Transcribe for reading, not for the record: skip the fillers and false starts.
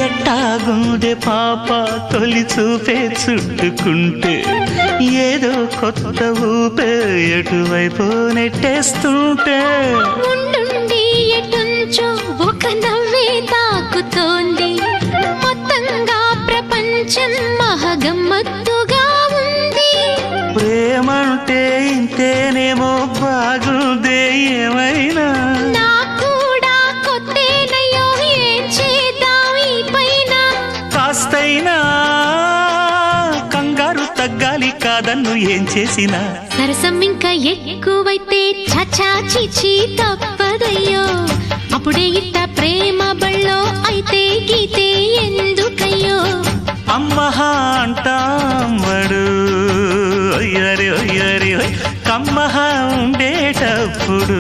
ఎట్టాగుందే పాప తొలి చూపే చుట్టుకుంటే ఏదో కొత్త ఊపే ఎటువైపు నెట్టేస్తుంటే ఉండుండి ఎటుంచో ఒక నవ్వే తాకుతోంది మొత్తంగా ప్రపంచం మహగమ్మత్తుగా ఉంది ప్రేమంటే ఇంతేనేమో బాగుందే ఏమైనా నాకూడా కొత్తేనయ్యో ఏం చేద్దాం ఈ పైన కాస్తైనా కంగారు తగ్గాలి కాదన్ను ఏం చేసినా సరసం ఇంకా ఎక్కువైతే చచా చిచి తప్పదయ్యో అప్పుడే ఇట్ట ప్రేమ బళ్ళో అయితే గీతే ఎందుకయ్యో అమ్మహా అంటాంబడు ఒయ్యరి ఒయ్యరి కమ్మహా ఉండేటప్పుడు